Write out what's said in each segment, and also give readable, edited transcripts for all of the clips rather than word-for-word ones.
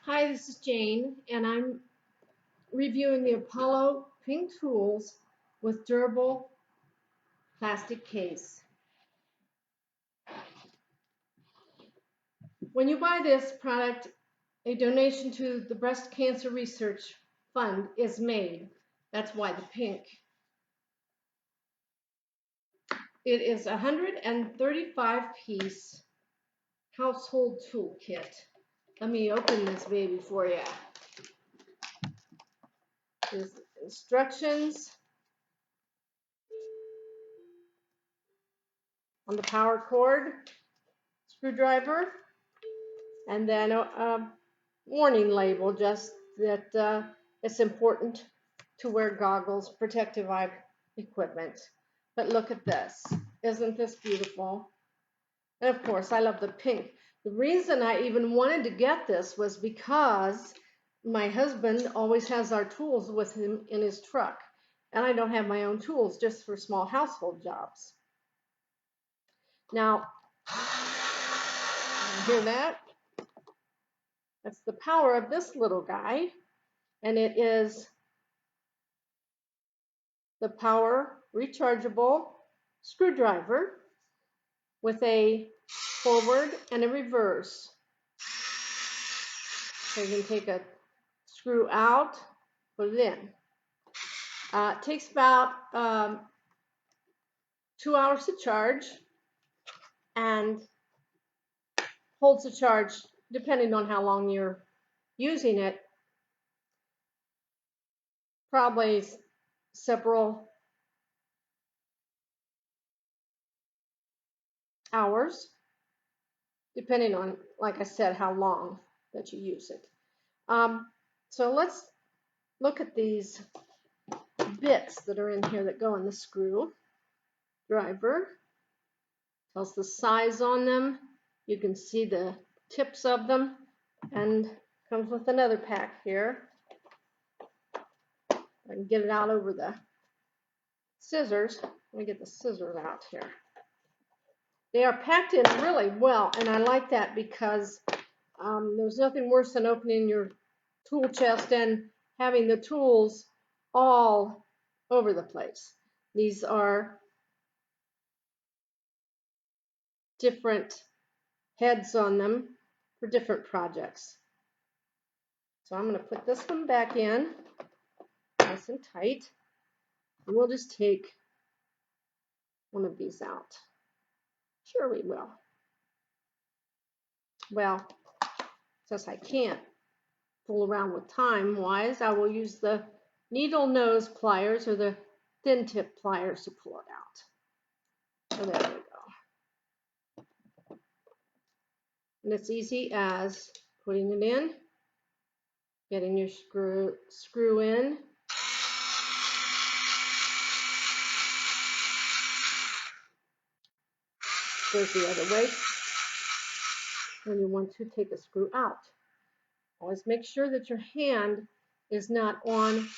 Hi, this is Jane, and I'm reviewing the Apollo Pink Tools with durable plastic case. When you buy this product, a donation to the Breast Cancer Research Fund is made. That's why the pink. It is a 135-piece household tool kit. Let me open this baby for you. There's instructions on the power cord, screwdriver, and then a warning label just that it's important to wear goggles, protective eye equipment. But look at this. Isn't this beautiful? And of course, I love the pink. The reason I even wanted to get this was because my husband always has our tools with him in his truck. And I don't have my own tools, just for small household jobs. Now, you hear that? That's the power of this little guy. And it is the power rechargeable screwdriver with a forward and a reverse. So you can take a screw out, put it in. It takes about 2 hours to charge and holds the charge depending on how long you're using it, probably several hours, depending on, like I said, how long that you use it. So let's look at these bits that are in here that go in the screw driver. Tells the size on them. You can see the tips of them, and comes with another pack here. I can get it out over the scissors. Let me get the scissors out here. They are packed in really well, and I like that because there's nothing worse than opening your tool chest and having the tools all over the place. These are different heads on them for different projects. So I'm going to put this one back in nice and tight. And we'll just take one of these out. Sure we will. Well, since I can't fool around with time-wise, I will use the needle nose pliers or the thin tip pliers to pull it out. So there we go. And it's easy as putting it in, getting your screw in, goes the other way when you want to take a screw out. Always make sure that your hand is not on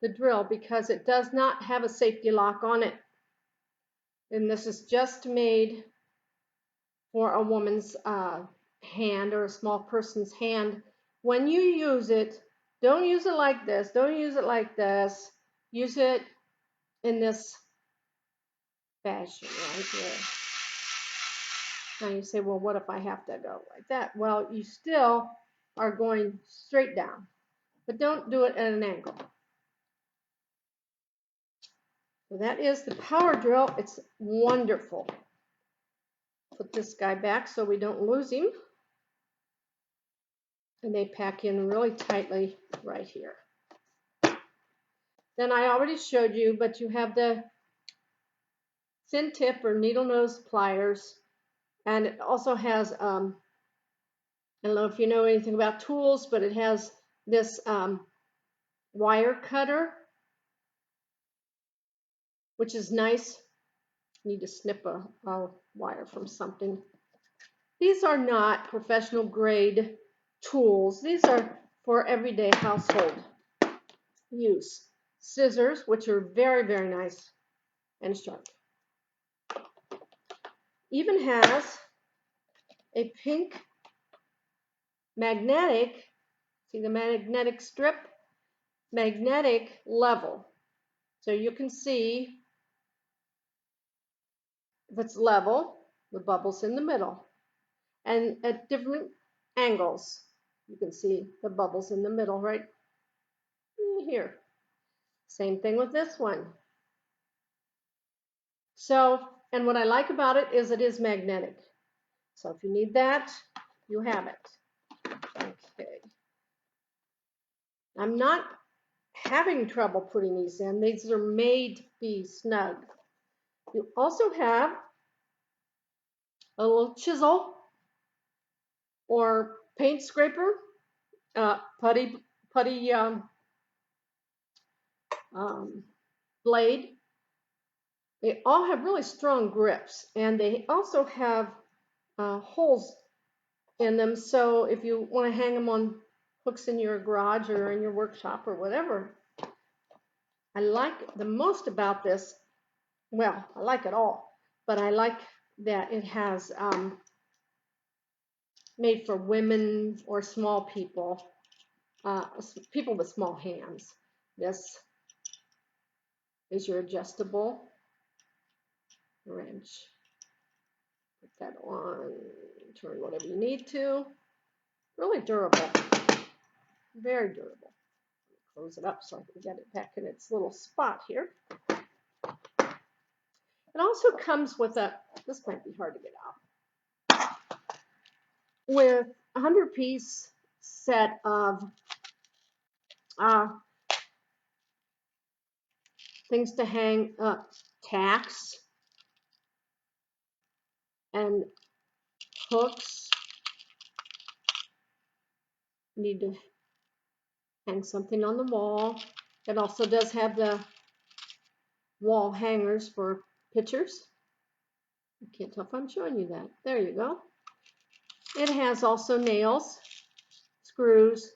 the drill because it does not have a safety lock on it. And this is just made for a woman's hand or a small person's hand. When you use it, don't use it like this. Don't use it like this. Use it in this fashion right here. Now you say, well, what if I have to go like that? Well, you still are going straight down, but don't do it at an angle. So that is the power drill. It's wonderful. Put this guy back so we don't lose him. And they pack in really tightly right here. Then I already showed you, but you have the thin tip or needle nose pliers. And it also has, I don't know if you know anything about tools, but it has this wire cutter, which is nice. Need to snip a wire from something. These are not professional grade tools. These are for everyday household use. Scissors, which are very, very nice and sharp. Even has a pink magnetic See the magnetic strip? Magnetic level. So you can see if it's level, the bubble's in the middle. And at different angles, you can see the bubbles in the middle right here. Same thing with this one. So, and what I like about it is magnetic. So if you need that, you have it. Okay. I'm not having trouble putting these in. These are made to be snug. You also have a little chisel or paint scraper, putty blade. They all have really strong grips, and they also have holes in them. So if you want to hang them on hooks in your garage or in your workshop or whatever, I like the most about this. Well, I like it all, but I like that it has made for women or small people, people with small hands. This is your adjustable wrench. Put that on, turn whatever you need to. Really durable, very durable. Close it up so I can get it back in its little spot here. It also comes with this might be hard to get out, with a 100-piece set of things to hang tacks and hooks. You need to hang something on the wall. It also does have the wall hangers for pictures. I can't tell if I'm showing you that. There you go. It has also nails, screws,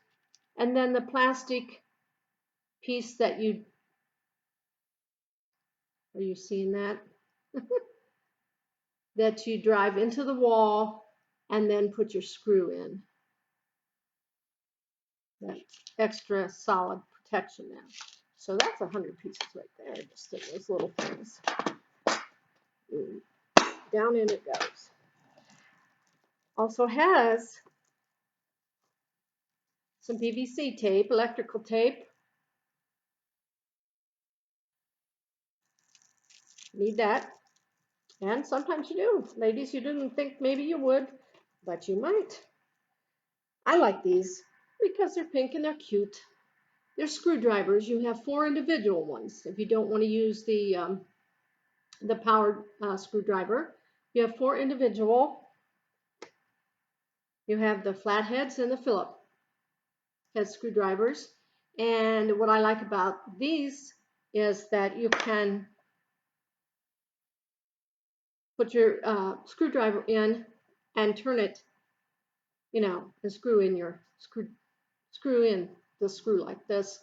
and then the plastic piece that are you seeing that? That you drive into the wall and then put your screw in. That extra solid protection now. So that's 100 pieces right there, just in those little things. Down in it goes. Also has some PVC tape, electrical tape. Need that. And sometimes you do. Ladies, you didn't think maybe you would, but you might. I like these because they're pink and they're cute. They're screwdrivers. You have 4 individual ones. If you don't want to use the powered screwdriver, you have 4 individual. You have the flatheads and the Phillips head screwdrivers. And what I like about these is that you can put your screwdriver in and turn it, and screw in the screw like this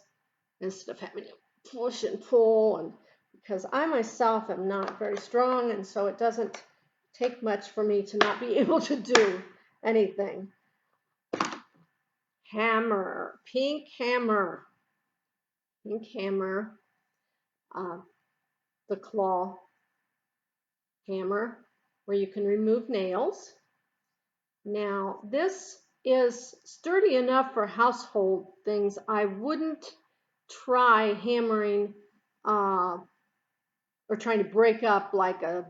instead of having to push and pull. And because I myself am not very strong, and so it doesn't take much for me to not be able to do anything. Hammer, pink hammer, the claw hammer where you can remove nails. Now this is sturdy enough for household things. I wouldn't try hammering or trying to break up like a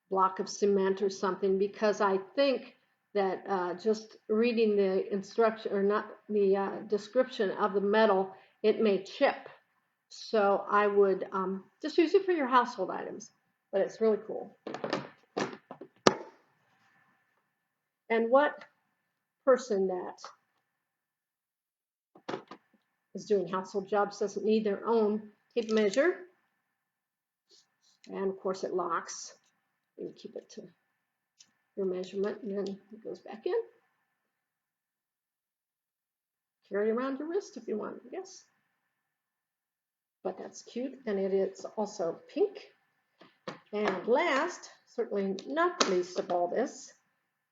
block of cement or something, because I think that just reading the instruction or not the description of the metal, it may chip. So I would just use it for your household items, but it's really cool. And what person that is doing household jobs doesn't need their own tape measure? And of course it locks. You keep it to your measurement, and then it goes back in. Carry it around your wrist if you want, I guess. But that's cute, and it is also pink. And last, certainly not the least of all this,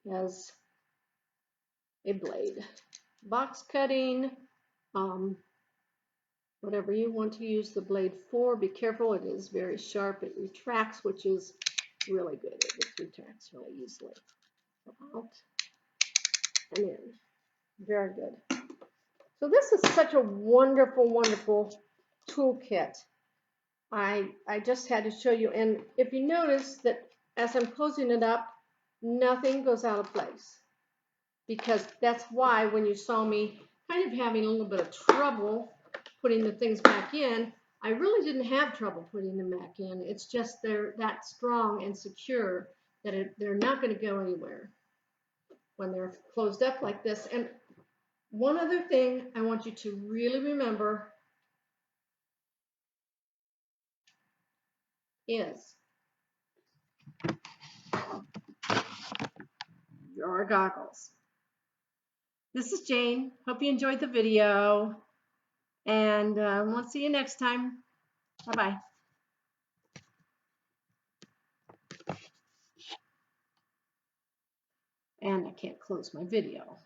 is a blade. box cutting, whatever you want to use the blade for. Be careful, it is very sharp. It retracts, which is really good. It retracts really easily. Out and in. Very good. So this is such a wonderful, wonderful toolkit. I just had to show you. And if you notice that as I'm closing it up, nothing goes out of place. Because that's why when you saw me kind of having a little bit of trouble putting the things back in, I really didn't have trouble putting them back in. It's just they're that strong and secure that they're not going to go anywhere when they're closed up like this. And one other thing I want you to really remember is your goggles. This is Jane. Hope you enjoyed the video, and we'll see you next time. Bye-bye. And I can't close my video.